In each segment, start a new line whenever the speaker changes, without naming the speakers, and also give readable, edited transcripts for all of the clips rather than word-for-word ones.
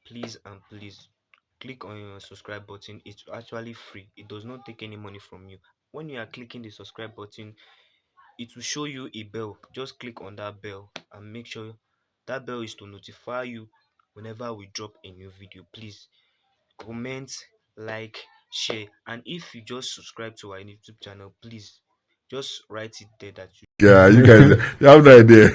please and please click on your subscribe button. It's actually free. It does not take any money from you. When you are clicking the subscribe button, it will show you a bell. Just click on that bell and make sure that bell is to notify you whenever we drop a new video. Please comment, like, share, and if you just subscribe to our YouTube channel, please just write it there that you.
Yeah, you guys, you have no idea.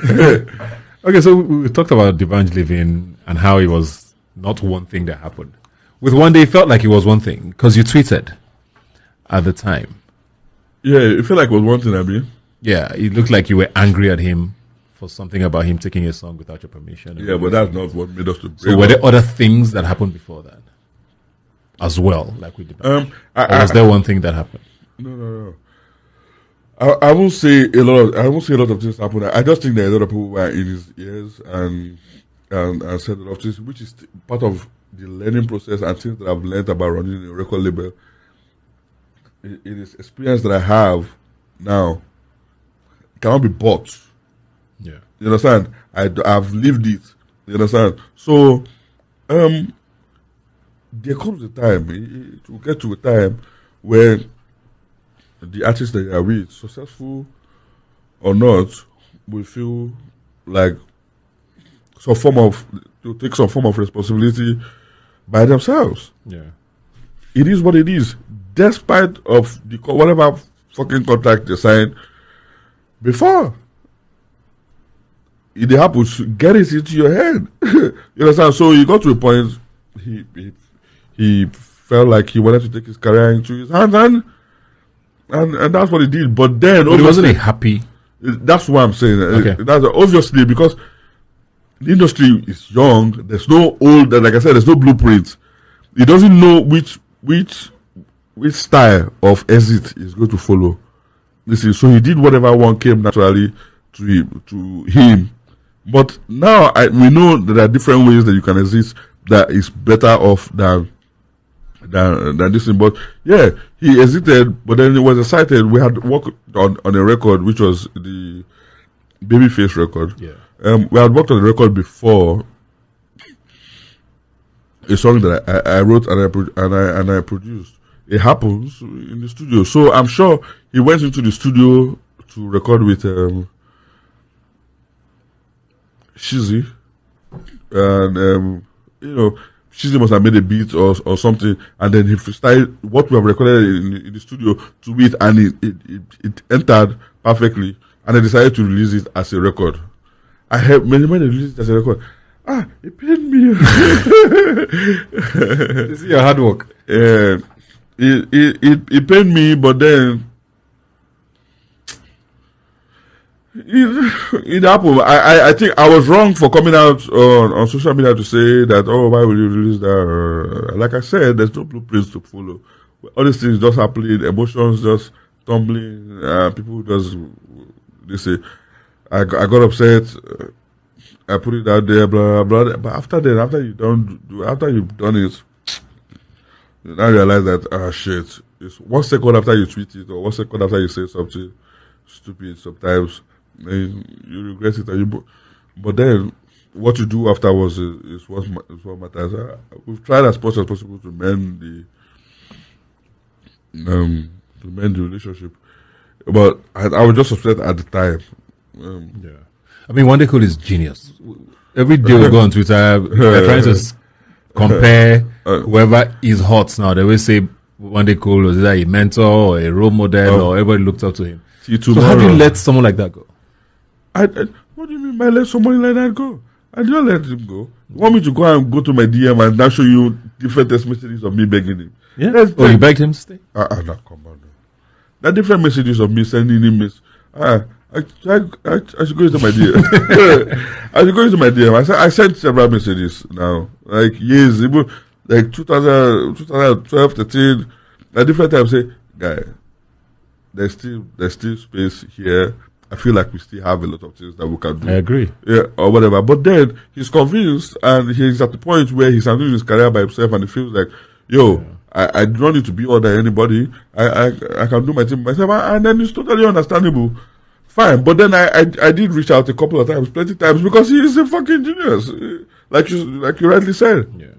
Okay, so we talked about Divanj living and how it was not one thing that happened. With one day, it felt like it was one thing because you tweeted at the time.
Yeah, it felt like it was one thing, I mean.
Yeah, it looked like you were angry at him for something about him taking a song without your permission.
Yeah, but that's not what made us to break.
So were there other things that happened before that as well, like we did? Or was there one thing that happened?
No. I won't say a lot. I won't say a lot of things happened. I just think that a lot of people were in his ears and said a lot of things, which is part of the learning process and things that I've learned about running a record label. It is experience that I have now. It cannot be bought.
Yeah,
you understand? I've lived it. You understand? So, there comes a time. It will get to a time where the artist that you are with, successful or not, will feel like to take some form of responsibility by themselves.
yeah.
It is what it is, despite of the whatever fucking contract they signed before. It happens, get it into your head. You understand? So he got to a point. He felt like he wanted to take his career into his hands, and that's what he did. But then,
But wasn't he happy?
That's what I'm saying.
Okay.
That's obviously because the industry is young. There's no old, like I said, there's no blueprint. He doesn't know which style of exit is going to follow. Listen, so he did whatever one came naturally to him. But now we know that there are different ways that you can exist that is better off than this thing. But yeah, he exited, but then he was excited. We had worked on a record which was the Babyface record.
Yeah.
We had worked on the record before, a song that I wrote and I produced. It happens in the studio. So I'm sure he went into the studio to record with Shizzy, and Shizzy must have made a beat or something, and then he started what we have recorded in the studio to it, and it entered perfectly, and they decided to release it as a record. I heard when they released it as a record, it pained me.
This is your hard work.
It pained me, but then it happened. I think I was wrong for coming out on social media to say that, why will you release that? Like I said, there's no blueprints to follow. All these things just happening, emotions just tumbling, people just, they say, I got upset, I put it out there, blah, blah, blah. But after you've done it, you now realize that, shit, it's 1 second after you tweet it or 1 second after you say something stupid sometimes, and you regret it. But then what you do afterwards is what matters. We've tried as much as possible to mend the relationship. But I was just upset at the time.
Yeah. I mean, wandecool is genius. Every day we go on Twitter, we're trying to compare whoever is hot now. They always say wandecool was either a mentor or a role model or everybody looked up to him. So how do you let someone like that go?
What do you mean by let somebody like that go? I don't let him go. You want me to go to my DM and now show you different text messages of me begging him?
Yeah. You begged him to stay?
No, come on. There are different messages of me sending him I should go into my DM. I should go into my DM. I sent several messages now. Like years, even like 2012, 13. At different times say, guy, there's still space here. I feel like we still have a lot of things that we can do.
I agree.
Yeah, or whatever. But then he's convinced and he's at the point where he's handling his career by himself and he feels like, I don't need to be under anybody. I can do my thing myself. And then it's totally understandable. Fine. But then I did reach out a couple of times, plenty of times, because he is a fucking genius. Like you rightly said.
Yeah.